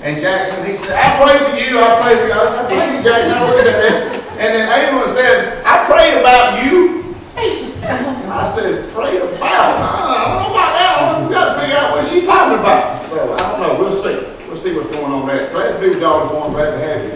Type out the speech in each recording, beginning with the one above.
And Jackson, he said, I pray for you, I pray for you. I thank you, Jackson. And then Abel said, I prayed about you. And I said, prayed about? I don't know about that. We got to figure out what she's talking about. So I don't know. We'll see. We'll see what's going on there. Glad to be with y'all this morning. Glad to have you.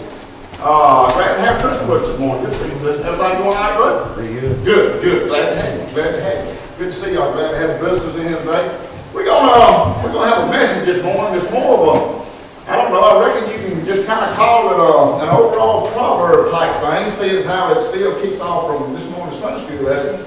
Glad to have Christmas this morning. Good to see you. Everything going all right, bud? Pretty good. Good, good. Glad to have you. Glad to have you. Good to see y'all. Glad to have visitors in here today. We're gonna have a message this morning. It's more of a, I don't know, I reckon you can just kind of call it an overall proverb type thing, seeing how it still kicks off from this morning's Sunday school lesson.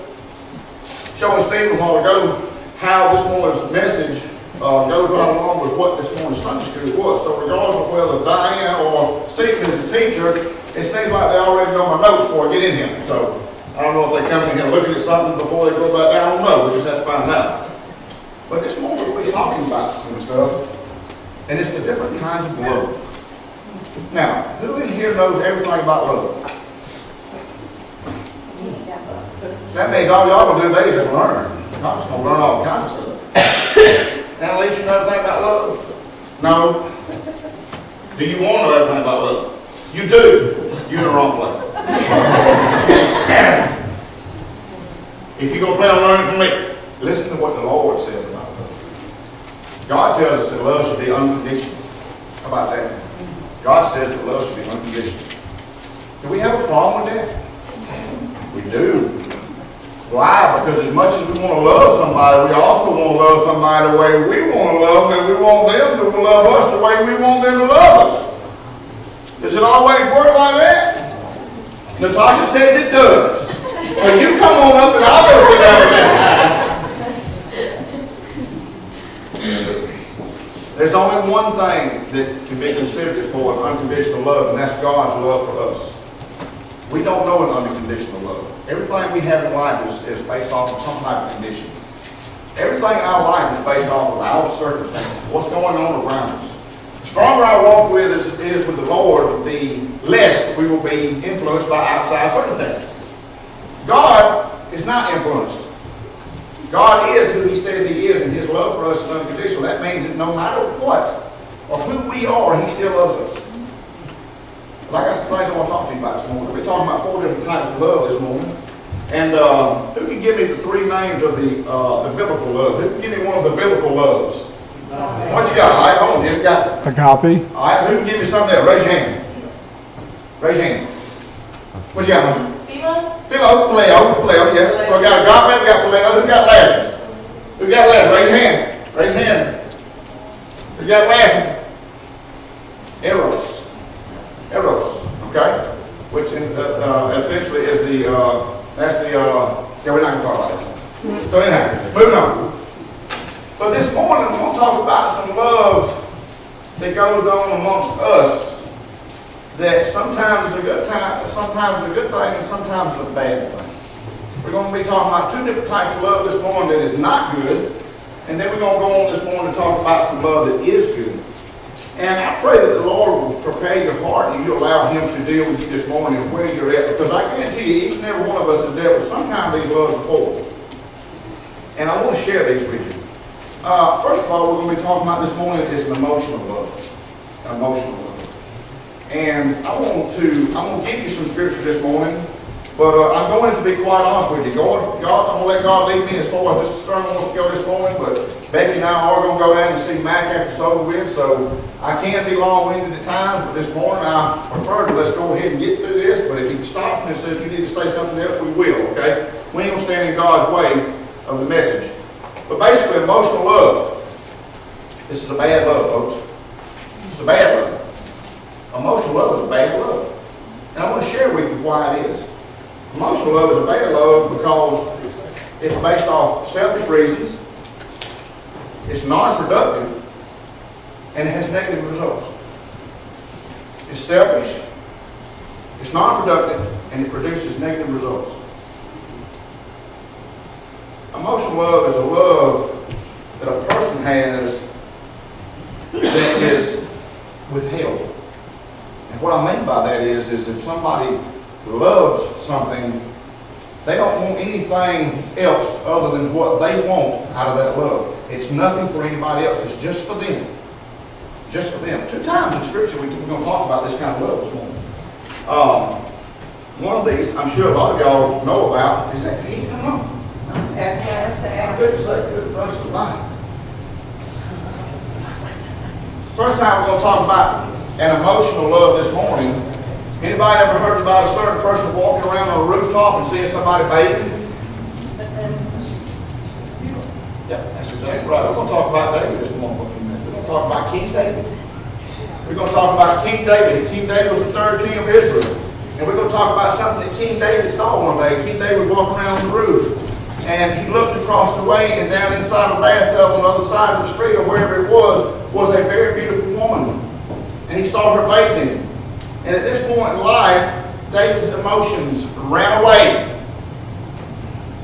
Showing Stephen a while ago how this morning's message goes right along with what this morning's Sunday school was. So regardless of whether Diane or Stephen is the teacher, it seems like they already know my notes before I get in here. So I don't know if they come in here looking at something before they go back down. I don't know. We just have to find out. But this morning we'll be talking about some stuff, and it's the different kinds of love. Now, who in here knows everything about love? That means all y'all gonna do today is just learn. I'm just gonna learn all kinds of stuff. Now, at least you know everything about love? No. Do you want to know everything about love? You do. You're in the wrong place. If you're gonna plan on learning from me, listen to what the Lord says about love. God tells us that love should be unconditional. How about that? God says that love should be unconditional. Do we have a problem with that? We do. Why? Because as much as we want to love somebody, we also want to love somebody the way we want to love them, and we want them to love us the way we want them to love us. Does it always work like that? Natasha says it does. So you come on up and I'll go sit down this time. There's only one thing that can be considered for as unconditional love, and that's God's love for us. We don't know an unconditional love. Everything we have in life is based off of some type of condition. Everything in our life is based off of our circumstances, what's going on around us. The stronger our walk with is with the Lord, the less we will be influenced by outside circumstances. God is not influenced. God is who He says He is, and His love for us is unconditional. That means that no matter what or who we are, He still loves us. Like I said, I want to talk to you about this morning. We're talking about 4 different types of love this morning. And who can give me the 3 names of the biblical love? Who can give me one of the biblical loves? What you got? All right, hold on, Jim. Got a copy. All right, who can give me something there? Raise your hand. Raise your hand. What you got? Phileo, yes. So we got agape, we got phileo. Who got last one? Who got last one? Raise your hand. Raise your hand. Who got last one? Eros, okay? Which essentially is we're not going to talk about it. So anyhow, moving on. But this morning we're going to talk about some love that goes on amongst us that sometimes is a good time, sometimes is a good thing, and sometimes is a bad thing. We're going to be talking about 2 different types of love this morning that is not good, and then we're going to go on this morning and talk about some love that is good. And I pray that the Lord will prepare your heart and you allow Him to deal with you this morning and where you're at, because I guarantee you each and every one of us has dealt with some kind of these loves before. And I want to share these with you. First of all, we're going to be talking about this morning is an emotional love. An emotional love. And I'm going to give you some scripture this morning, but I'm going to be quite honest with you. I'm going to let God lead me as far as this sermon wants to go this morning, but Becky and I are going to go down and see Mac after it's over with, so I can be long-winded at times, but this morning I prefer to let's go ahead and get through this, but if he stops me and says you need to say something else, we will, okay? We ain't going to stand in God's way of the message. But basically, emotional love. This is a bad love, folks. It's a bad love. Emotional love is a bad love. And I want to share with you why it is. Emotional love is a bad love because it's based off selfish reasons. It's non-productive, and it has negative results. It's selfish, it's non-productive, and it produces negative results. Emotional love is a love that a person has that is withheld. And what I mean by that is if somebody loves something, they don't want anything else other than what they want out of that love. It's nothing for anybody else. It's just for them. Just for them. 2 times in Scripture we're going to talk about this kind of love this morning. One of these, I'm sure a lot of y'all know about, is that heat. Come on. Good brother of life. First time we're going to talk about an emotional love this morning. Anybody ever heard about a certain person walking around on a rooftop and seeing somebody bathing? Yeah, that's exactly right. We're going to talk about David this morning for a few minutes. We're going to talk about King David. We're going to talk about King David. King David was the 3rd king of Israel. And we're going to talk about something that King David saw one day. King David was walking around on the roof. And he looked across the way, and down inside the bathtub on the other side of the street or wherever it was a very beautiful woman. And he saw her bathing. And at this point in life, David's emotions ran away.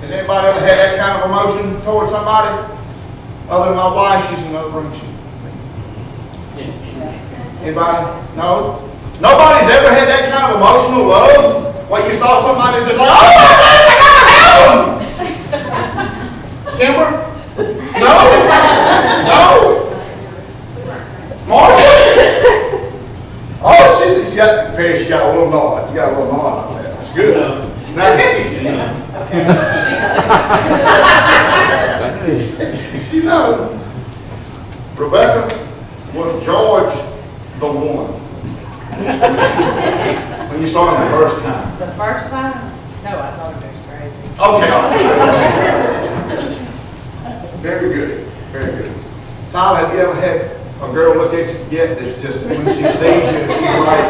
Has anybody ever had that kind of emotion towards somebody? Other than my wife, she's in another room. Anybody? No? Nobody's ever had that kind of emotional love? Where you saw somebody just like, oh my God, help him! Kimber? No? No? Marcia? Oh, she got a little nod. You got a little nod on that. That's good. She knows. Rebecca, was George the one? When you saw him the first time? The first time? No, I thought it was crazy. Okay, all right. Very good. Very good. Tyler, have you ever had a girl look at you yet that's just, when she sees you, she's like,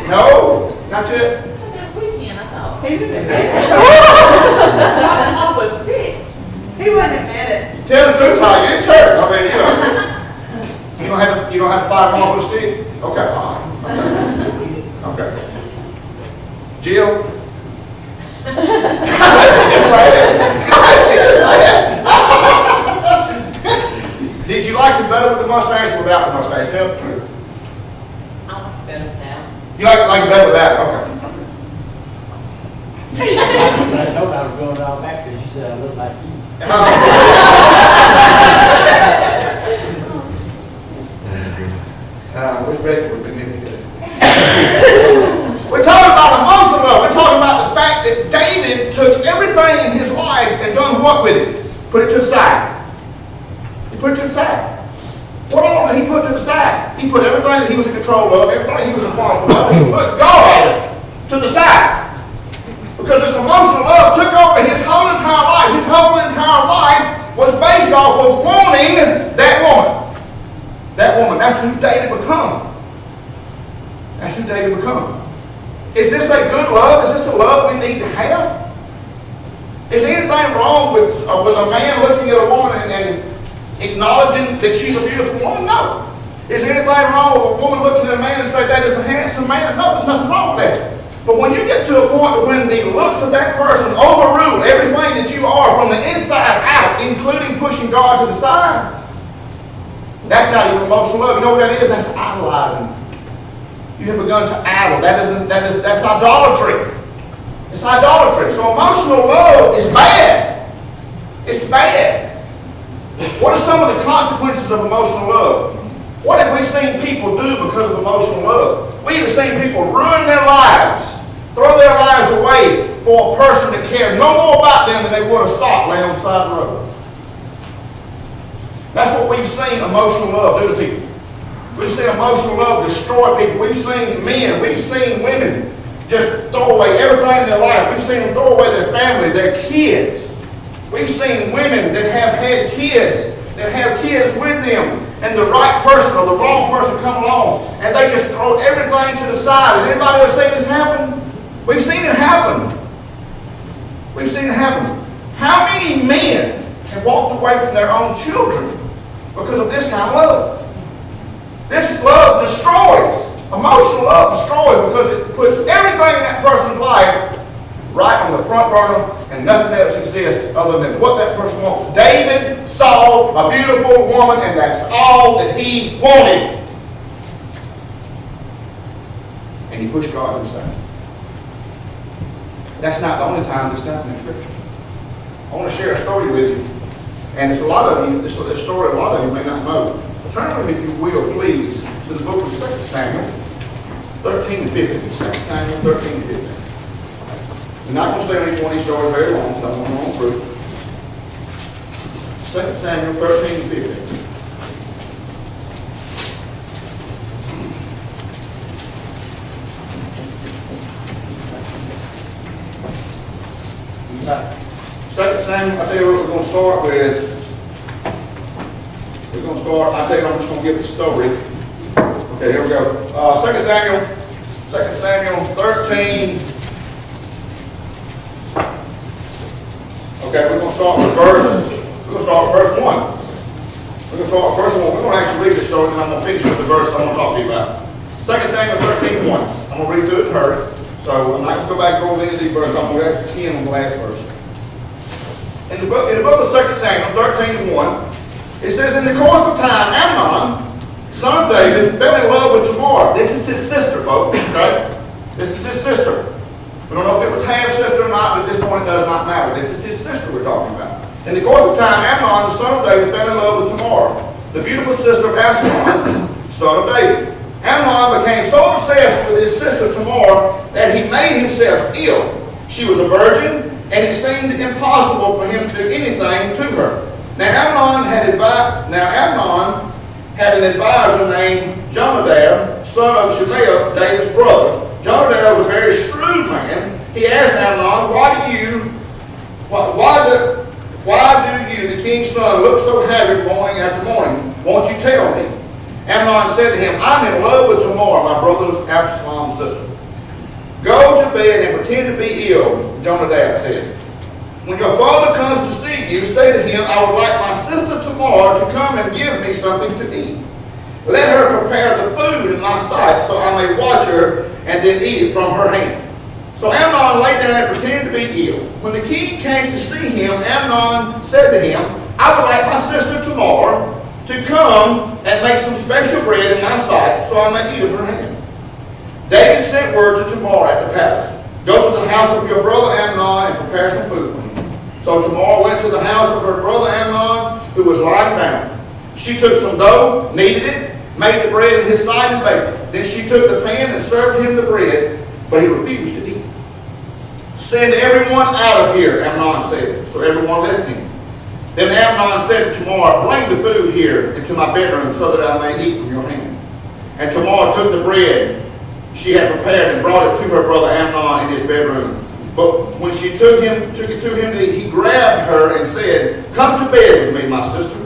no? Not yet? He was He wouldn't admit it. Tell the truth, Tyler, you're in church. I mean, you don't have to fight one with a stick? Okay, all right. Okay. Jill? Did you like it better with the mustache or without the mustache? Tell the truth. I like it better without. You like it better without? Okay. I told I was going all back because she said I look like you. Which Becky would have been in here? We're talking about emotional love. We're talking about the fact that David took everything in his life and done what with it? Put it to the side. He put it to the side. What all did he put to the side? He put everything that he was in control of, everything he was responsible for. He put God to the side. Because this emotional love took over his whole entire life. His whole entire life was based off of wanting that woman. That woman. That's who David become. That's who David become. Is this a good love? Is this the love we need to have? Is there anything wrong with a man looking at a woman and acknowledging that she's a beautiful woman? No. Is there anything wrong with a woman looking at a man and say that is a handsome man? No, there's nothing wrong with that. But when you get to a point when the looks of that person overrule everything that you are from the inside out, including pushing God to the side, that's not even emotional love. You know what that is? That's idolizing. You have begun to idol. That's idolatry. It's idolatry. So emotional love is bad. It's bad. What are some of the consequences of emotional love? What have we seen people do because of emotional love? We have seen people ruin their lives, throw their lives away for a person to care no more about them than they would a sock laying on the side of the road. That's what we've seen emotional love do to people. We've seen emotional love destroy people. We've seen men, we've seen women just throw away everything in their life. We've seen them throw away their family, their kids. We've seen women that have had kids, that have kids with them, and the right person or the wrong person come along, and they just throw everything to the side. Has anybody ever seen this happen? We've seen it happen. We've seen it happen. How many men have walked walked away from their own children because of this kind of love. This love destroys. Emotional love destroys because it puts everything in that person's life right on the front burner and nothing else exists other than what that person wants. David saw a beautiful woman and that's all that he wanted. And he pushed God to the side. That's not the only time this happens in Scripture. I want to share a story with you. And it's a lot of you, this story a lot of you may not know. Turn with me, if you will, please, to the book of 2 Samuel 13 and 15. 2 Samuel 13 and 15. I'm not going to stay on each one of these stories very long because I'm going to go through. 2 Samuel 13 and 15. Second Samuel, I'll tell you what we're going to start with. We're going to start, I tell you, I'm just going to give the story. Okay, here we go. 2 Samuel 13. Okay, we're going to start with verse 1. We're going to start with verse 1. We're going to actually read the story, and I'm going to finish with the verse I'm going to talk to you about. 2 Samuel 13, 1. I'm going to read through it in hurry. So I'm not going to go back and go over any of these verses. I'm going to actually 10 on the last verse. In the book of 2 Samuel 13 and 1, it says, in the course of time, Amnon, son of David, fell in love with Tamar. This is his sister, folks. Okay? This is his sister. We don't know if it was half-sister or not, but at this point it does not matter. This is his sister we're talking about. In the course of time, Amnon, the son of David, fell in love with Tamar, the beautiful sister of Absalom, son of David. Amnon became so obsessed with his sister Tamar that he made himself ill. She was a virgin, and it seemed impossible for him to do anything to her. Now Amnon had an advisor named Jonadab, son of Shemaiah, David's brother. Jonadab was a very shrewd man. He asked Amnon, why do you, the king's son, look so haggard morning after morning? Won't you tell me? Amnon said to him, I'm in love with Tamar, my brother's Absalom's sister. Go to bed and pretend to be ill, Jonadab said. When your father comes to see you, say to him, I would like my sister Tamar to come and give me something to eat. Let her prepare the food in my sight so I may watch her and then eat it from her hand. So Amnon lay down and pretended to be ill. When the king came to see him, Amnon said to him, I would like my sister Tamar to come and make some special bread in my sight so I may eat of her hand. David sent word to Tamar at the palace. Go to the house of your brother Amnon and prepare some food for him. So Tamar went to the house of her brother Amnon, who was lying down. She took some dough, kneaded it, made the bread in his sight and baked it. Then she took the pan and served him the bread, but he refused to eat. Send everyone out of here, Amnon said. So everyone left him. Then Amnon said to Tamar, bring the food here into my bedroom so that I may eat from your hand. And Tamar took the bread she had prepared and brought it to her brother Amnon in his bedroom. But when she took it to him to eat, he grabbed her and said, come to bed with me, my sister.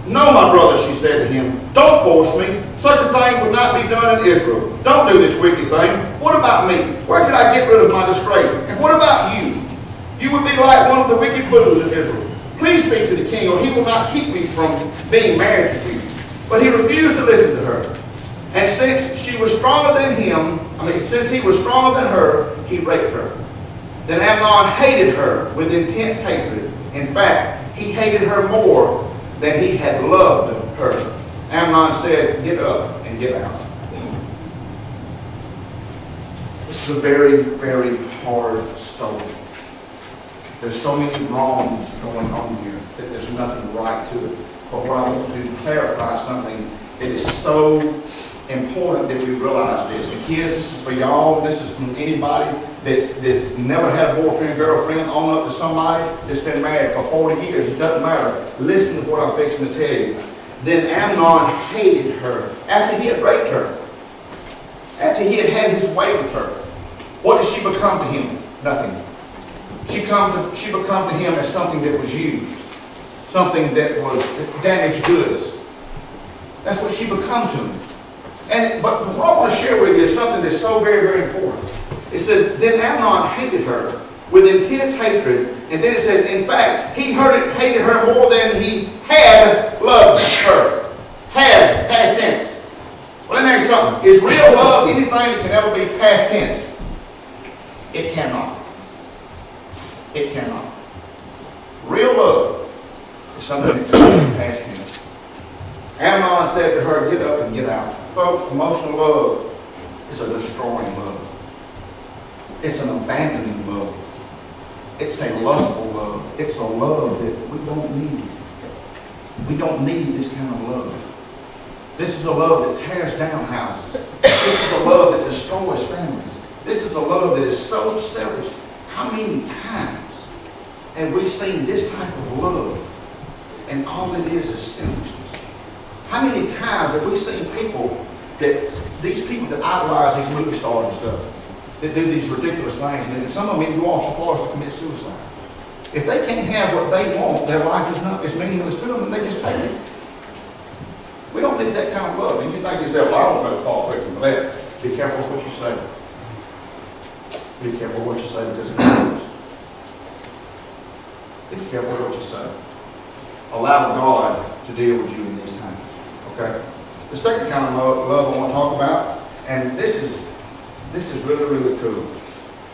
No, my brother, she said to him, don't force me. Such a thing would not be done in Israel. Don't do this wicked thing. What about me? Where could I get rid of my disgrace? And what about you? You would be like one of the wicked fools in Israel. Please speak to the king, or he will not keep me from being married to you. But he refused to listen to her. And since he was stronger than her, he raped her. Then Amnon hated her with intense hatred. In fact, he hated her more than he had loved her. Amnon said, get up and get out. This is a very, very hard story. There's so many wrongs going on here that there's nothing right to it. But what I want to clarify something that is so important that we realize this. And kids, this is for y'all. This is from anybody that's never had a boyfriend, girlfriend, on up to somebody that's been married for 40 years. It doesn't matter. Listen to what I'm fixing to tell you. Then Amnon hated her after he had raped her. After he had his way with her. What did she become to him? Nothing. She become to him as something that was used. Something that was damaged goods. That's what she become to him. But what I want to share with you is something that's so very, very important. It says, then Amnon hated her with intense hatred. And then it says, in fact, he hated her more than he Is real love anything that can ever be past tense? It cannot. It cannot. Real love is something that can be past tense. Amnon said to her, get up and get out. Folks, emotional love is a destroying love. It's an abandoning love. It's a lustful love. It's a love that we don't need. We don't need this kind of love. This is a love that tears down houses. This is a love that destroys families. This is a love that is so selfish. How many times have we seen this type of love and all it is selfishness? How many times have we seen people these people that idolize these movie stars and stuff, that do these ridiculous things, and then some of them even go off so far as to commit suicide? If they can't have what they want, their life is meaningless to them, and they just take it. We don't need that kind of love. And you think to yourself, well, I don't know fall victim to that. Be careful what you say. Be careful what you say because it matters. Be careful what you say. Allow God to deal with you in these times. Okay? The second kind of love I want to talk about, and this is really, really cool.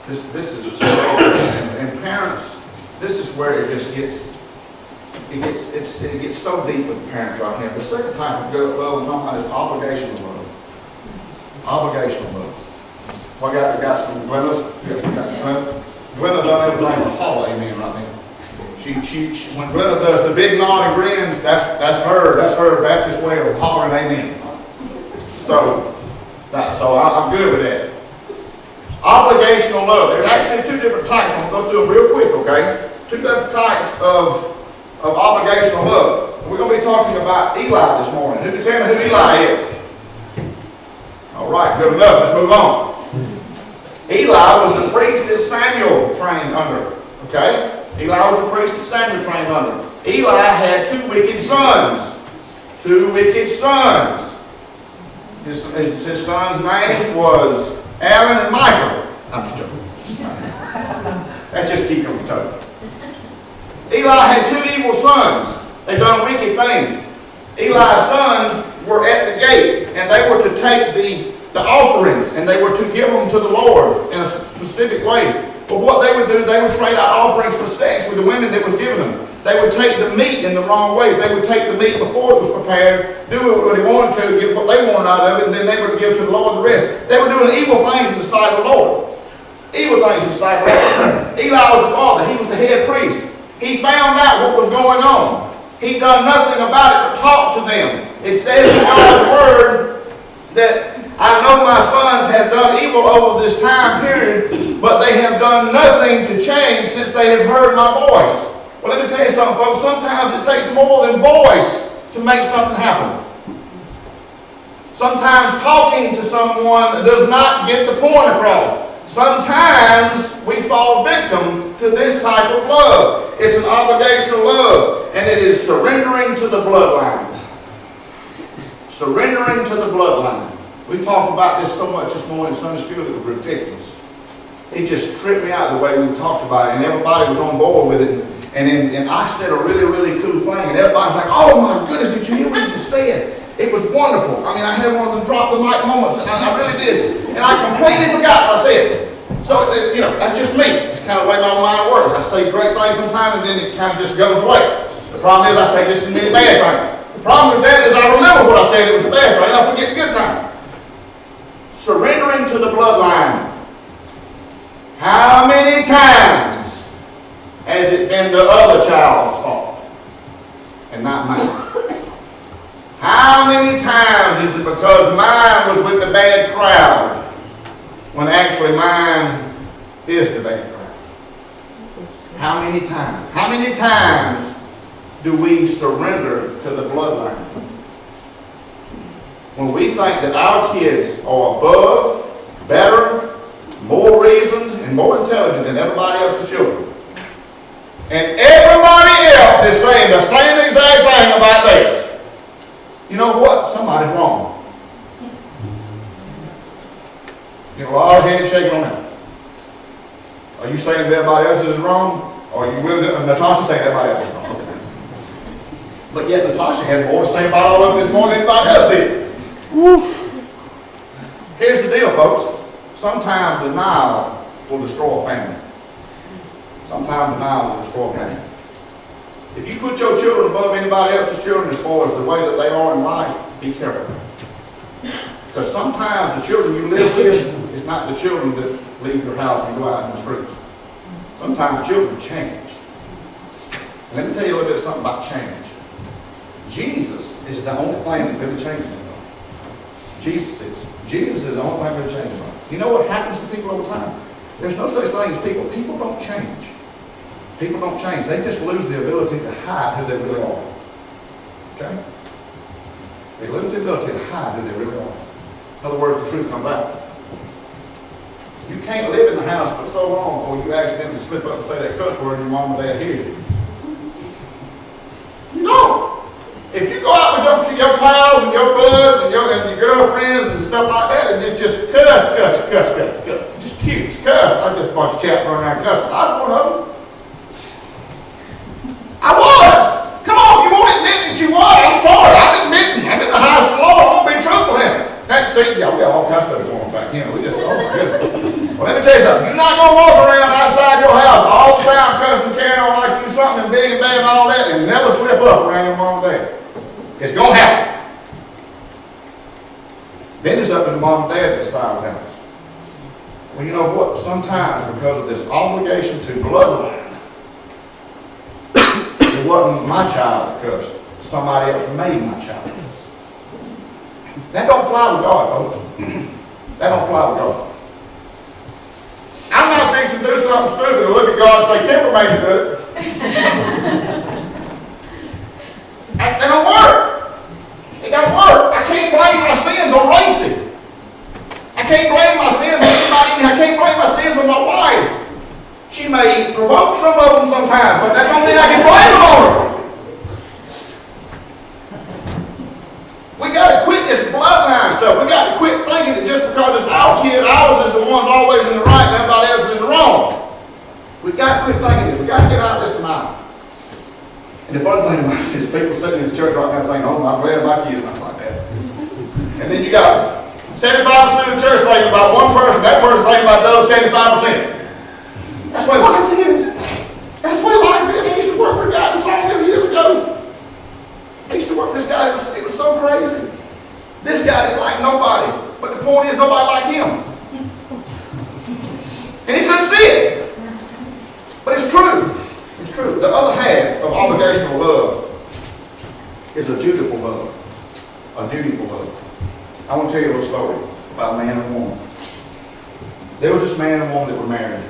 This is a story, and parents, this is where it just gets so deep with parents right now. The second type of love I'm talking about is obligational love. Obligational love. Well, I got some Glenna's. Glenna done everything but holler amen right now. She when Glenna does the big nod and grins, that's her Baptist way of hollering amen. So I'm good with that. Obligational love. There's actually two different types. I'm going to go through them real quick, okay? Two different types of obligational love. We're going to be talking about Eli this morning. Who can tell me who Eli is? All right, good enough. Let's move on. Eli was the priest that Samuel trained under. Okay? Eli was the priest that Samuel trained under. Eli had two wicked sons. Two wicked sons. His son's name was Alan and Michael. I'm just joking. Let's just keep on the toe. Eli had two evil sons. They done wicked things. Eli's sons were at the gate, and they were to take the offerings, and they were to give them to the Lord in a specific way. But what they would do, they would trade out offerings for sex with the women that was giving them. They would take the meat in the wrong way. They would take the meat before it was prepared, do what they wanted to, give what they wanted out of it, and then they would give to the Lord the rest. They were doing evil things in the sight of the Lord. Evil things in the sight of the Lord. Eli was the father. He was the head priest. He found out what was going on. He done nothing about it but talk to them. It says in God's word that I know my sons have done evil over this time period, but they have done nothing to change since they have heard my voice. Well, let me tell you something, folks. Sometimes it takes more than voice to make something happen. Sometimes talking to someone does not get the point across. Sometimes we fall victim to this type of love. It's an obligational love, and it is surrendering to the bloodline. Surrendering to the bloodline. We talked about this so much this morning in Sunday school, it was ridiculous. It just tripped me out the way we talked about it, and everybody was on board with it. And I said a really, really cool thing, and everybody's like, oh my goodness, did you hear what you just said? It was wonderful. I mean, I had one of the drop the mic moments, and I really did. And I completely forgot what I said. So, that's just me. That's kind of the way my mind works. I say great things sometimes, and then it kind of just goes away. The problem is I say just as many bad things. The problem with that is I remember what I said. It was a bad thing. I forget the good times. Surrendering to the bloodline. How many times has it been the other child's fault and not mine? How many times is it because mine was with the bad crowd when actually mine is the bad crowd? How many times? How many times do we surrender to the bloodline? When we think that our kids are above, better, more reasoned, and more intelligent than everybody else's children. And everybody else is saying the same exact thing about theirs. You know what? Somebody's wrong. Get a lot of head shaking on that. Are you saying that everybody else is wrong? Or are you willing to, Natasha saying everybody else is wrong? Okay. But yet Natasha had more to say about all of them this morning than anybody else did. Here's the deal, folks. Sometimes denial will destroy a family. Sometimes denial will destroy a family. If you put your children above anybody else's children as far as the way that they are in life, be careful. Because sometimes the children you live with is not the children that leave your house and go out in the streets. Sometimes children change. And let me tell you a little bit of something about change. Jesus is the only thing that really changes anybody. Jesus is. Jesus is the only thing that really changes anybody. You know what happens to people over time? There's no such thing as people. People don't change. People don't change. They just lose the ability to hide who they really are. Okay? They lose the ability to hide who they really are. In other words, the truth comes out. You can't live in the house for so long before you accidentally slip up and say that cuss word and your mom and dad hears you. You don't. If you go out with your pals and your buds and your girlfriends and stuff like that and it's just cuss. Just cute, cuss. I just a bunch of chaps running around cussing. I was one of them. I was. Come on, if you won't admit that you was, I'm sorry. I'm admitting. I'm in the house of the Lord. I'm going to be truthful in it. See, yeah, we got all kinds of stuff going on back here. We just, oh my goodness. Well, let me tell you something. You're not going to walk around outside your house all the time cussing, carrying on like you something and big and bad and all that and never slip up around your mom and dad. It's going to happen. Then it's up to the mom and dad to decide what happens. Well, you know what? Sometimes because of this obligation to bloodline, it wasn't my child that cussed. Somebody else made my child cuss. That don't fly with God, folks. That don't fly with God. I'm not fixing to do something stupid and look at God and say, Kimber made you do it. That don't work. It don't work. I can't blame my sins on Lacey. I can't blame my sins on anybody. I can't blame my sins on my wife. She may provoke some of them sometimes, but that don't mean I can blame them on her. We got to quit this bloodline stuff. We got to quit thinking that just because it's our kid, ours is the one's always in the right and everybody else is in the wrong. We got to quit thinking this. We got to get out of this tonight. And the funny thing about it is people sitting in the church right now thinking, oh, I'm glad my kid's not like that. And then you got 75% of the church thinking about one person, that person thinking about the other 75%. That's the way life is. That's the way life is. I used to work with a guy this song years ago. I used to work with this guy. It was so crazy. This guy didn't like nobody. But the point is, nobody liked him. And he couldn't see it. But it's true. It's true. The other half of obligational love is a dutiful love. A dutiful love. I want to tell you a little story about a man and a woman. There was this man and woman that were married.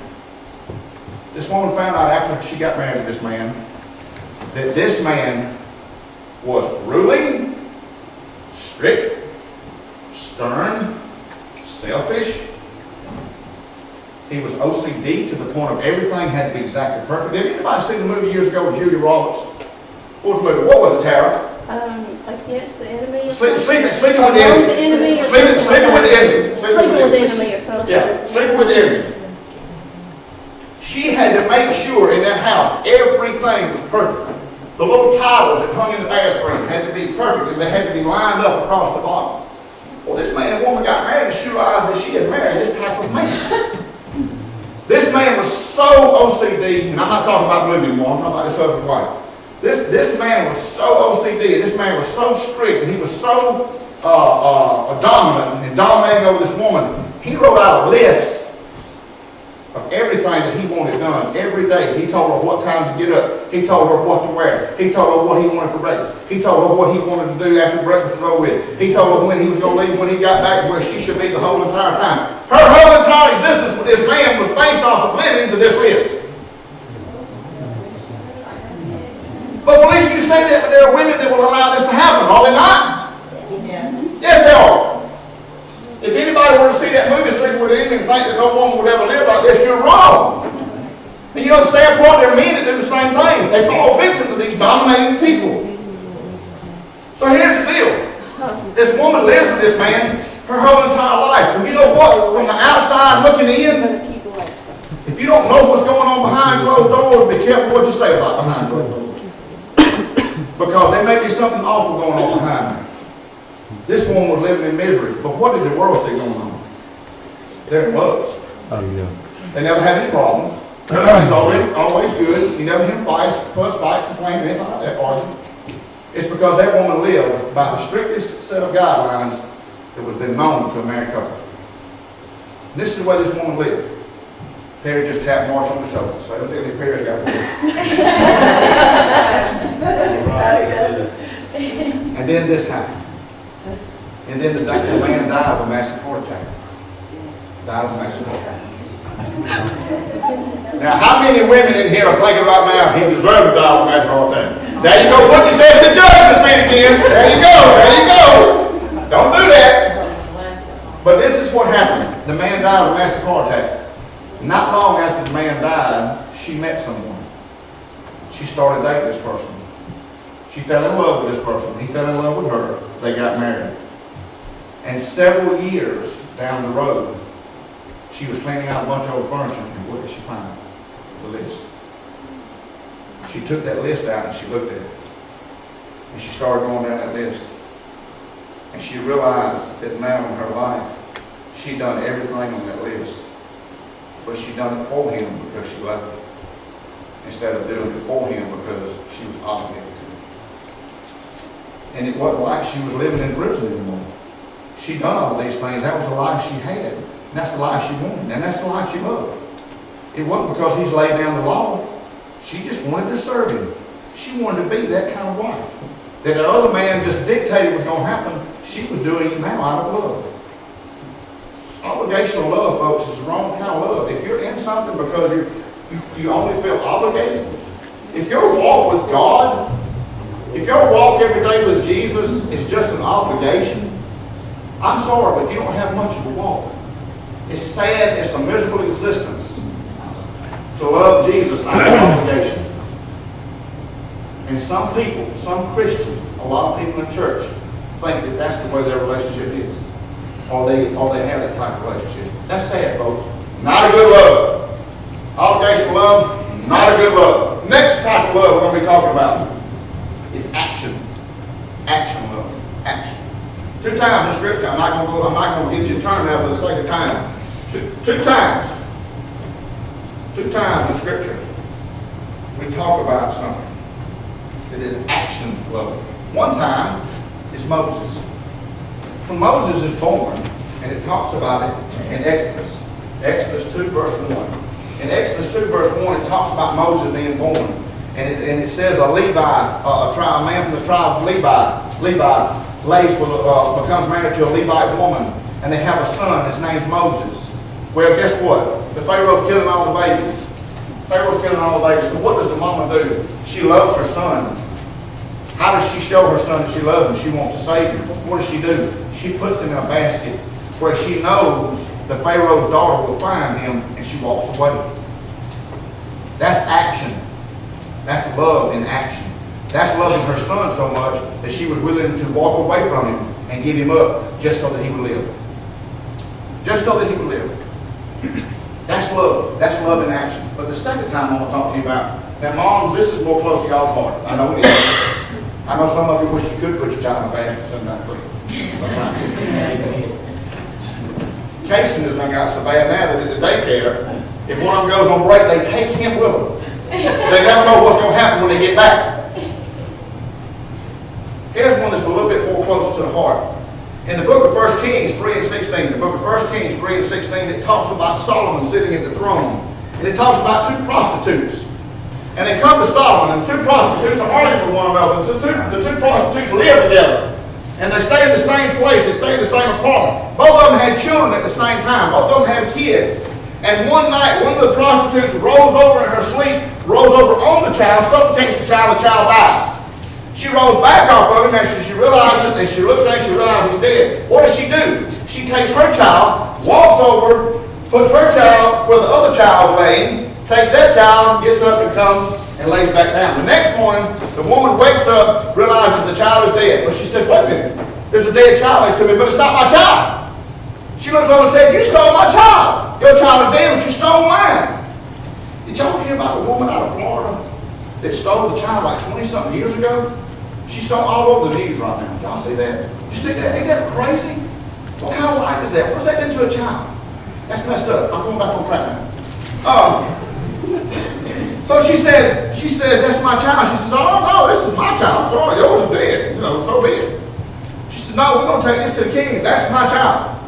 This woman found out after she got married to this man that this man was ruling, strict, stern, selfish. He was OCD to the point of everything had to be exactly perfect. Did anybody see the movie years ago with Julia Roberts? What was the movie? What was it, Tara? Against the enemy. Sleeping with the enemy. Sleeping with the enemy. Sleeping with the enemy or something. Yeah, sleeping with the enemy. She had to make sure in that house everything was perfect. The little towels that hung in the bathroom had to be perfect and they had to be lined up across the bottom. Well, this man and woman got married and she realized that she had married this type of man. This man was so OCD, and I'm not talking about the movie anymore, I'm talking about his husband and wife. This man was so OCD, and this man was so strict, and he was so dominant and dominating over this woman. He wrote out a list of everything that he wanted done every day. He told her what time to get up. He told her what to wear. He told her what he wanted for breakfast. He told her what he wanted to do after breakfast was over with. He told her when he was going to leave, when he got back, where she should be the whole entire time. Her whole entire existence with this man was based off of living to this list. But Felicia, you say that, but there are women that will allow this to happen, are they not? Yes, they are. If anybody were to see that movie Sleeping with the Enemy and think that no woman would ever live like this, you're wrong. And you know the sad part, there are men that do the same thing. They fall victim to these dominating people. So here's the deal. This woman lives with this man her whole entire life. And you know what? From the outside looking in, if you don't know what's going on behind closed doors, be careful what you say about behind closed doors. Because there may be something awful going on behind me. This woman was living in misery, but what did the world see going on? There it was. Oh, yeah. They never had any problems. It's always good. You never hear them fight, complain, anything like that, argue. It's because that woman lived by the strictest set of guidelines that was been known to a married couple. This is the way this woman lived. Perry just tapped Marsh on the shoulder. So don't tell me Perry's got the list. And then this happened. And then the man died of a massive heart attack. Died of a massive heart attack. Now, how many women in here are thinking right now, he deserved to die of a massive heart attack? There you go, put yourself in the judgment seat again. There you go, there you go. Don't do that. But this is what happened. The man died of a massive heart attack. Not long after the man died, she met someone. She started dating this person. She fell in love with this person. He fell in love with her. They got married. And several years down the road, she was cleaning out a bunch of old furniture, and what did she find? The list. She took that list out and she looked at it. And she started going down that list. And she realized that now in her life, she'd done everything on that list. But she'd done it for him because she loved him, instead of doing it for him because she was obligated to him. And it wasn't like she was living in prison anymore. She'd done all these things. That was the life she had. And that's the life she wanted. And that's the life she loved. It wasn't because he's laid down the law. She just wanted to serve him. She wanted to be that kind of wife. That the other man just dictated was going to happen. She was doing it now out of love. Obligational love, folks, is the wrong kind of love. If you're in something because you only feel obligated, if your walk with God, if your walk every day with Jesus is just an obligation, I'm sorry, but you don't have much of a walk. It's sad, it's a miserable existence to love Jesus out of obligation. And some people, some Christians, a lot of people in church think that that's the way their relationship is. Or they have that type of relationship. That's sad, folks. Not a good love. Obligation love, not a good love. Next type of love we're going to be talking about is action. Action love. Action. 2 times in Scripture, I'm not going to get you to turn now for the sake of time. Two times. 2 times in Scripture, we talk about something that is action love. One time is Moses. When Moses is born, and it talks about it in Exodus 2 verse 1. In Exodus 2 verse 1, it talks about Moses being born. And it says a Levi, a man from the tribe of Levi becomes married to a Levite woman, and they have a son. His name's Moses. Well, guess what? The Pharaoh's killing all the babies. So what does the mama do? She loves her son. How does she show her son that she loves him? She wants to save him. What does she do? She puts him in a basket where she knows the Pharaoh's daughter will find him, and she walks away. That's action. That's love in action. That's loving her son so much that she was willing to walk away from him and give him up just so that he would live. Just so that he would live. That's love. That's love in action. But the second time I want to talk to you about, now moms, this is more close to y'all's heart. I know it is. I know some of you wish you could put your child in a basket sometimes. Casey has been got so bad now that at the daycare, if one of them goes on break, they take him with them. They never know what's going to happen when they get back. Here's one that's a little bit more close to the heart. In the book of 1 Kings 3:16, it talks about Solomon sitting at the throne. And it talks about 2 prostitutes. And they come to Solomon, and the 2 prostitutes are arguing with one another. The two prostitutes live together. And they stay in the same place. They stay in the same apartment. Both of them had children at the same time. Both of them had kids. And one night, one of the prostitutes rolls over in her sleep, rolls over on the child, suffocates the child dies. She rolls back off of him, and she realizes, and she looks down, she realizes he's dead. What does she do? She takes her child, walks over, puts her child where the other child's laying, takes that child, gets up and comes and lays back down. The next morning, the woman wakes up, realizes the child is dead. But she said, wait a minute, there's a dead child next to me, but it's not my child. She looks over and said, you stole my child. Your child is dead, but you stole mine. Did y'all hear about the woman out of Florida that stole the child like 20-something years ago? She's all over the news right now. Y'all see that? You see that? Ain't that crazy? What kind of life is that? What does that do to a child? That's messed up. I'm going back on track now. So she says, that's my child. She says, oh no, this is my child. I'm sorry, yours is dead. You know, so be it. She said, no, we're going to take this to the king. That's my child.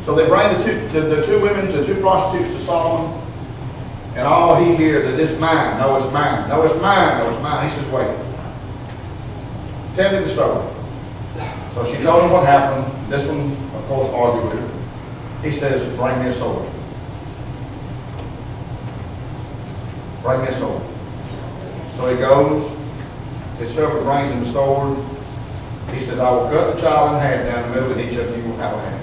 So they bring the two women, the two prostitutes to Solomon. And all he hears is, it's mine. No, it's mine. No, it's mine. No, it's mine. He says, wait. Tell me the story. So she told him what happened. This one, of course, argued with her. He says, bring me a sword. Bring me a sword. So he goes. His servant brings him the sword. He says, I will cut the child in half down the middle, and each of you will have a half.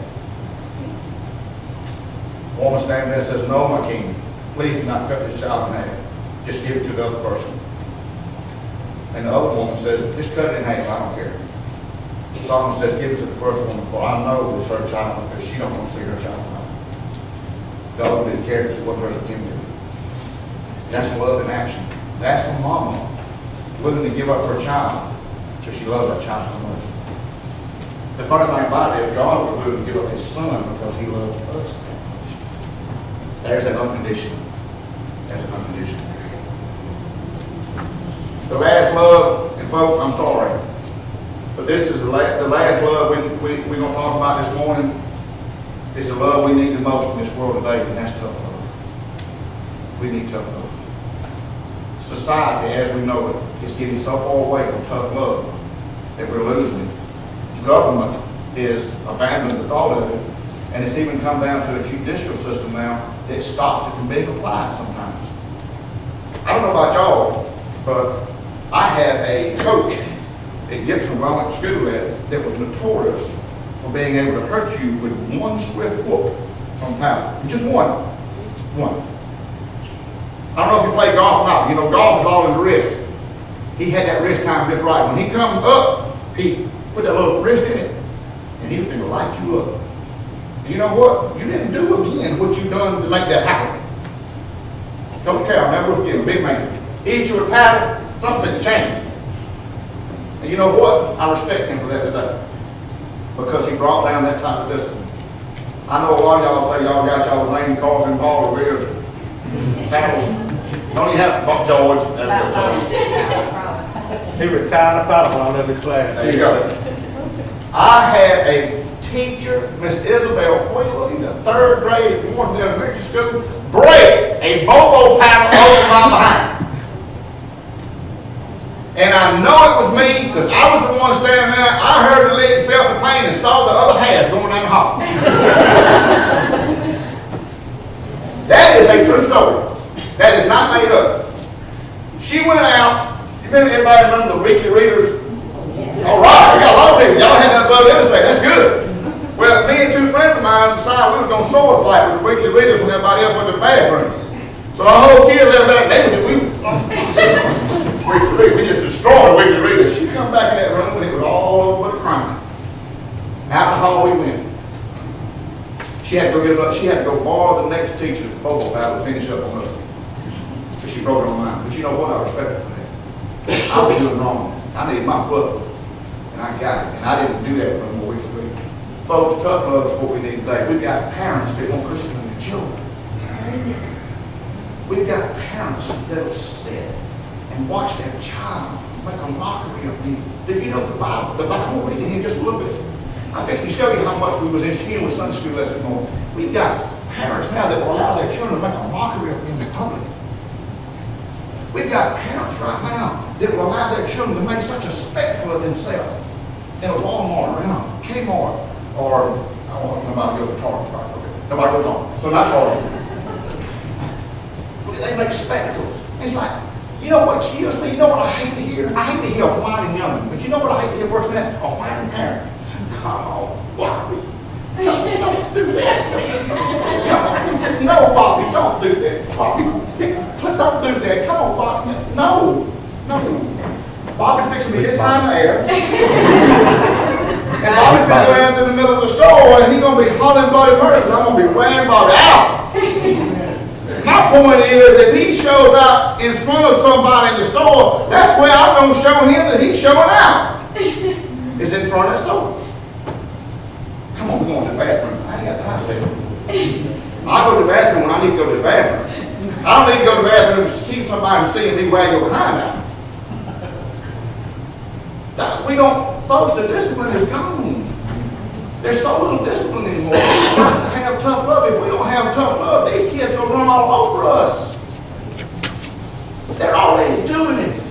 The woman standing there and says, no, my king. Please do not cut this child in half. Just give it to the other person. And the other woman says, just cut it in half. I don't care. Solomon says, give it to the first woman, for I know it's her child, because she don't want to see her child die. The other one didn't care because it wasn't hers to begin with. That's love in action. That's a mama willing to give up her child because she loves that child so much. The funny thing about it is God was willing to give up his son because he loved us that much. There's an unconditional. There's an unconditional. The last love, and folks, I'm sorry, but this is the last love we're going to talk about this morning. It's the love we need the most in this world today, and that's tough love. We need tough love. Society, as we know it, is getting so far away from tough love that we're losing it. Government is abandoning the thought of it, and it's even come down to a judicial system now that stops it from being applied sometimes. I don't know about y'all, but I had a coach at Gibson where I went to school at that was notorious for being able to hurt you with one swift whoop from power. Just one. One. I don't know if you play golf or not. You know, golf is all in the wrist. He had that wrist time just right. When he come up, he put that little wrist in it, and he was going to light you up. And you know what? You didn't do again what you done to make that happen. Coach Carroll, never forget, a big man. He hit you with a paddle, something changed. And you know what? I respect him for that today. Because he brought down that type of discipline. I know a lot of y'all say y'all got y'all lane cars and ball rears and paddles. Don't even have George. He retired a paddle on every class. There you go. I had a teacher, Miss Isabel Wheeler, in the 3rd grade at Warren Elementary School, break a bobo paddle over my behind. And I know it was me because I was the one standing there. I heard the leg, felt the pain, and saw the other half going down the hall. That is a true story. That is not made up. She went out. You remember, everybody remember the weekly readers? All right, we got a lot of people. Y'all had that blood interstate. That's good. Well, me and 2 friends of mine decided we were going to sword fight with the weekly readers when everybody else went to the bathrooms. So our whole kid lived back there. We just destroyed weekly readers. She come back in that room and it was all over the crime. Out the hall we went. She had to go get up. She had to go borrow the next teacher's bobo paddle to finish up on us. So she broke it on mine. But you know what? I respect her for that. I was doing wrong. I needed my foot, and I got it. And I didn't do that for no more weeks a week. Folks, tough love is what we need today. We've got parents that want Christian in their children. We've got parents that will sit and watch their child make a mockery of them. Did you know the Bible? We'll read it here just a little bit. I think to show you how much we was in tune with Sunday school lesson more. We've got parents now that will allow their children to make a mockery of them in public. We've got parents right now that will allow their children to make such a spectacle of themselves in a Walmart, around Kmart, or I don't want nobody to go to Target, right? Okay. Nobody goes on. So not Target. They make spectacles. It's like, you know what kills me? You know what I hate to hear? I hate to hear a whining youngin', but you know what I hate to hear worse than that? A whining parent. Come on, Bobby. Don't do that. Come on. No, Bobby, don't do that. Bobby, don't do that. Come on, Bobby. No. Bobby fixing me this high in the air. And Bobby fixing go down to the middle of the store, and he's going to be hollering bloody murder, I'm going to be wearing Bobby out. My point is, if he shows up in front of somebody in the store, that's where I'm going to show him that he's showing out. Is in front of that store. Come on, we're going to the bathroom. I ain't got time for that. I go to the bathroom when I need to go to the bathroom. I don't need to go to the bathroom to keep somebody from seeing me wag your behind out. We don't, folks, the discipline is gone. There's so little discipline anymore. We have to have tough love. If we don't have tough love, these kids will run all over us. They're already doing it.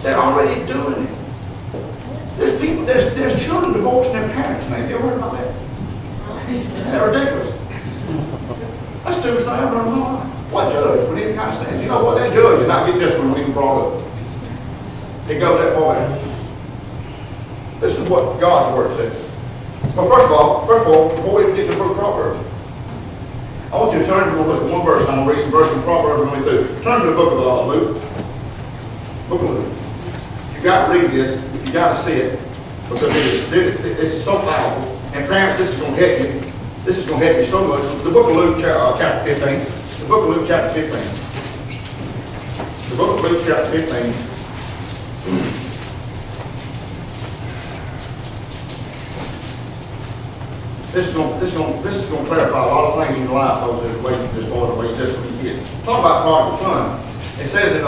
They're already doing it. There's people, there's children divorcing their parents, man. You ever heard about that? They're ridiculous. That's the stupidest thing I ever heard in my life. What judge would any kind of sense? You know what? That judge is not getting disciplined when he was brought up. It goes that far back. This is what God's word says. Well, first of all, before we get to the book of Proverbs, I want you to turn to look at one verse. I'm going to read some verses from Proverbs and we'll through. Turn to the book of Luke. Book of Luke. You got to read this. You got to see it because this is so powerful. And parents, this is going to help you. This is going to help you so much. The book of Luke, chapter 15. The book of Luke, chapter 15. The book of Luke, chapter 15. This is going to clarify a lot of things in your life, though, as way you just get. Talk about prodigal son. It says in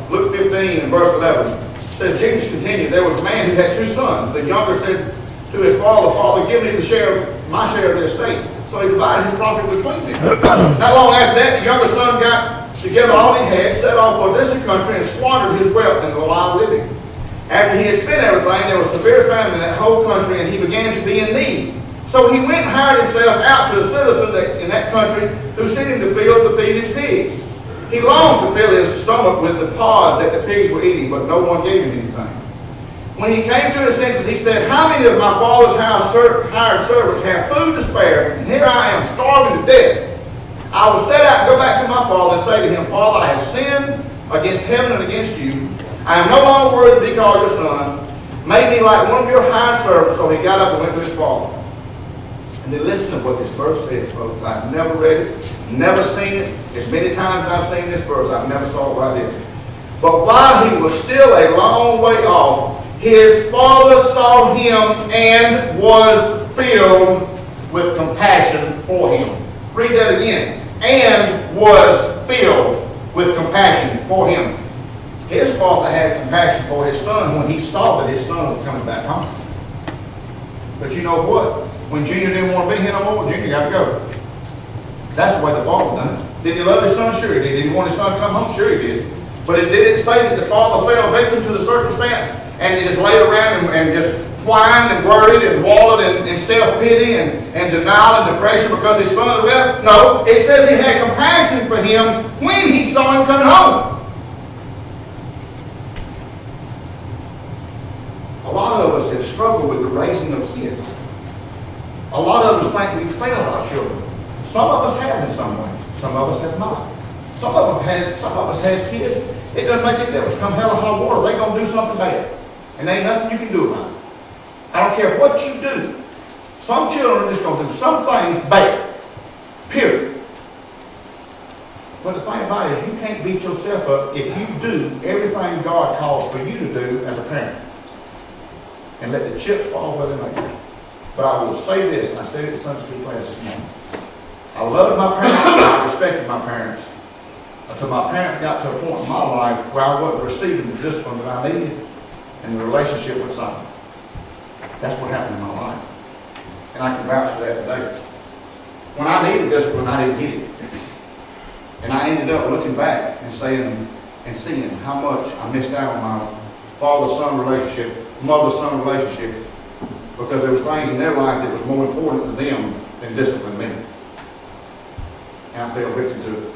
Luke 15 and verse 11, it says, Jesus continued, there was a man who had two sons. The younger said to his father, Father, give me my share of the estate. So he divided his property between them. Not long after that, the younger son got together all he had, set off for a distant country, and squandered his wealth in the wild living. After he had spent everything, there was severe famine in that whole country, and he began to be in need. So he went and hired himself out to a citizen in that country who sent him to field to feed his pigs. He longed to fill his stomach with the pods that the pigs were eating, but no one gave him anything. When he came to his senses, he said, how many of my father's house hired servants have food to spare, and here I am starving to death? I will set out and go back to my father and say to him, Father, I have sinned against heaven and against you. I am no longer worthy to be called your son. Make me like one of your hired servants. So he got up and went to his father. And then listen to what this verse says, folks. I've never read it, never seen it. As many times as I've seen this verse, I've never saw it like this. But while he was still a long way off, his father saw him and was filled with compassion for him. Read that again. And was filled with compassion for him. His father had compassion for his son when he saw that his son was coming back home. But you know what? When Junior didn't want to be here no more, Junior got to go. That's the way the father done it. Did he love his son? Sure he did. Did he want his son to come home? Sure he did. But it didn't say that the father fell victim to the circumstance and he just laid around and just whined and worried and wallowed in self-pity and denial and depression because his son had left. No, it says he had compassion for him when he saw him coming home. A lot of us have struggled with the raising of kids. A lot of us think we failed our children. Some of us have in some ways. Some of us have not. Some of us have kids. It doesn't make any difference. Come hell or high water, they're going to do something bad. And there ain't nothing you can do about it. I don't care what you do. Some children are just going to do some things bad. Period. But the thing about it is you can't beat yourself up if you do everything God calls for you to do as a parent. And let the chips fall where they may. But I will say this, and I said it in Sunday school class this morning. I loved my parents, I respected my parents, until my parents got to a point in my life where I wasn't receiving the discipline that I needed and the relationship with someone. That's what happened in my life. And I can vouch for that today. When I needed discipline, I didn't get it. And I ended up looking back and saying and seeing how much I missed out on my father-son relationship, mother-son relationship, because there was things in their life that was more important to them than discipline me. And I fell victim to it.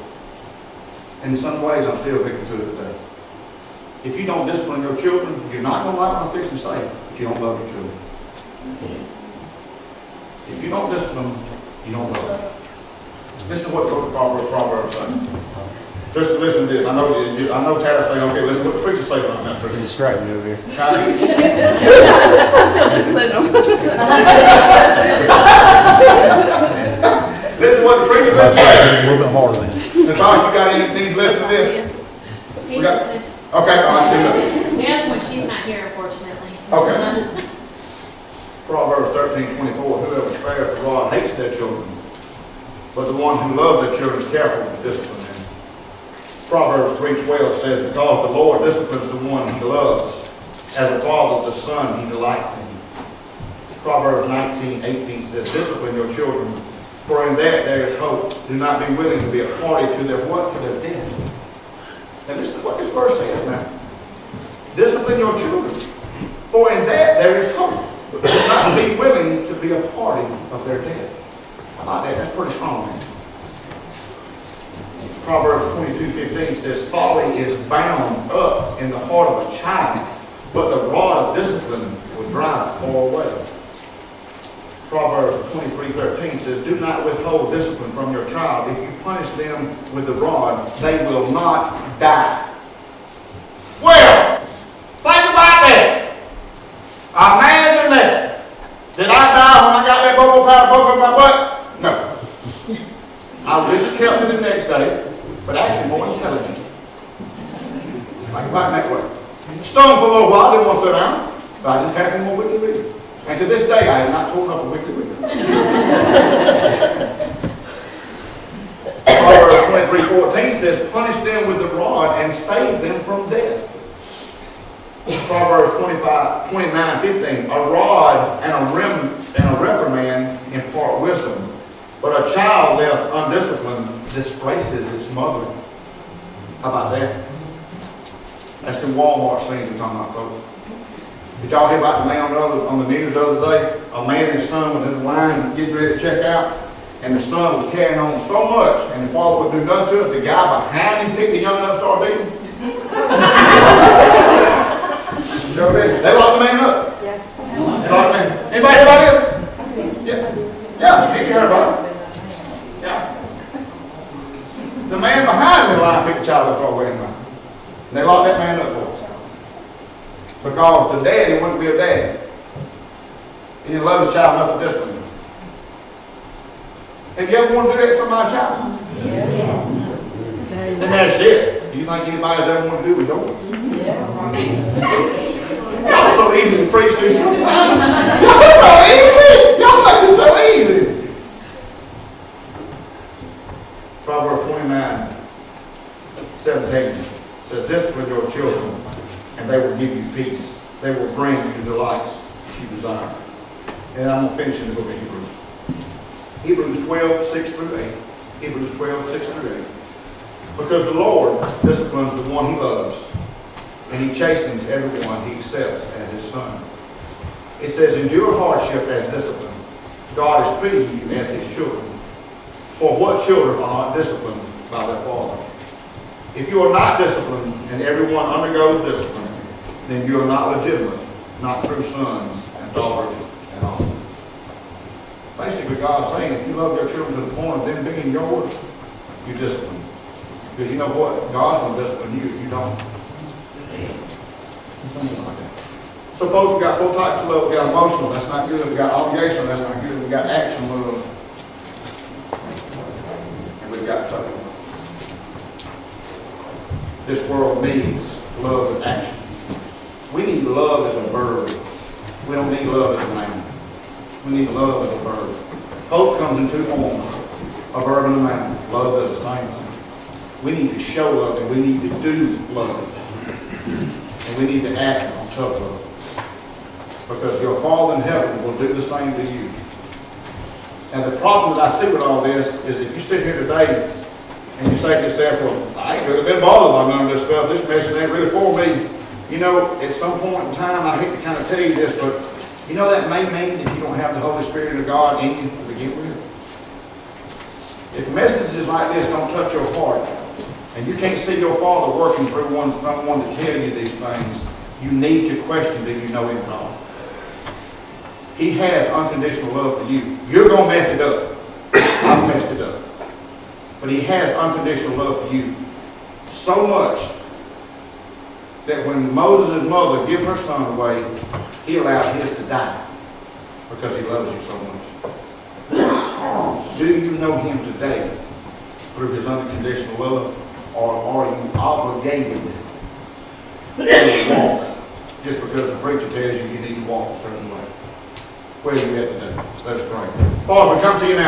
And in some ways, I'm still victim to it today. If you don't discipline your children, you're not going to like what I'm fixing to say, but you don't love your children. If you don't discipline them, you don't love them. Listen to what the Proverbs say. Just to listen to this. I know Tara saying, okay, listen to what the preacher say about that. You're distracted over here. I'm still disciplining them. Listen to what the preacher That's say. a little bit harder than Natasha, you got anything to listen to this? He's listening. Okay, all right, do that. Yeah, when she's not here, unfortunately. Okay. Proverbs 13:24, whoever spares the rod hates their children, but the one who loves their children is careful to discipline them. Proverbs 3:12 says, because the Lord disciplines the one he loves, as a father the son he delights in. Proverbs 19:18 says, discipline your children, for in that there is hope. Do not be willing to be a party to their what? To their death. And listen to what this verse says now. Discipline your children, for in that there is hope. Do not be willing to be a party of their death. How about that? That's pretty strong, man. Proverbs 22:15 says, folly is bound up in the heart of a child, but the rod of discipline will drive it far away. Proverbs 23:13 says, do not withhold discipline from your child. If you punish them with the rod, they will not die. Well, think about that. Imagine that. Did I die when I got that bubble powder poker in my butt? No. I was just kept to the next day, but actually more intelligent. Like that way. Stung for a little while, didn't want to sit down, but I didn't have any more weekly reading. And to this day, I have not torn up a weekly reading. Proverbs 23:14 says, punish them with the rod and save them from death. Proverbs 29:15, a rod and a reprimand impart wisdom, but a child left undisciplined disgraces its mother. How about that? That's the Walmart scene we're talking about, folks. Did y'all hear about the man on the news the other day? A man and his son was in the line getting ready to check out, and the son was carrying on so much, and the father would do nothing to it. The guy behind him picked the young up and started beating him. They locked the man up. Yeah. They locked the man. Anybody hear about this? Yeah. Yeah, did you hear about it? Yeah. The man behind the line picked the child up and started waiting him out. And they locked that man up for us. Because the daddy wouldn't be a daddy. He didn't love his child enough to discipline him. Have you ever wanted to do that to somebody's child? Yeah. Let me ask you this. Do you think anybody's ever wanted to do with yours? Y'all are so easy to preach to sometimes. Y'all are so easy. Y'all make it so easy. Proverbs 29:17 says, discipline your children, and they will give you peace. They will bring you delights that you desire. And I'm going to finish in the book of Hebrews. Hebrews 12:6-8. Hebrews 12:6-8. Because the Lord disciplines the one he loves, and he chastens everyone he accepts as his son. It says, endure hardship as discipline. God is treating you as his children. For what children are not disciplined by their father? If you are not disciplined, and everyone undergoes discipline, then you are not legitimate, not true sons and daughters at all. Basically, God's saying, if you love your children to the point of them being yours, you discipline. Because you know what? God's going to discipline you if you don't. So folks, we got four types of love. We got emotional, that's not good. We got obligation, that's not good. We got action love. And we've got tough love. This world needs love and action. We need love as a bird. We don't need love as a man. We need love as a bird. Hope comes in two forms, a bird and a man. Love does the same thing. We need to show love, and we need to do love. And we need to act on tough love. Because your Father in heaven will do the same to you. And the problem that I see with all this is if you sit here today and you say to yourself, well, I ain't really been bothered by none of this stuff. This message ain't really for me. You know, at some point in time, I hate to kind of tell you this, but you know that may mean that you don't have the Holy Spirit of God in you to begin with. If messages like this don't touch your heart, and you can't see your Father working through someone to tell you these things, you need to question, do you know him at all? He has unconditional love for you. You're going to mess it up. I've messed it up. But he has unconditional love for you. So much that when Moses' mother gave her son away, he allowed his to die because he loves you so much. Do you know him today through his unconditional love, or are you obligated to walk just because the preacher tells you you need to walk a certain way? Where are you at today? Let us pray. Father, we come to you now.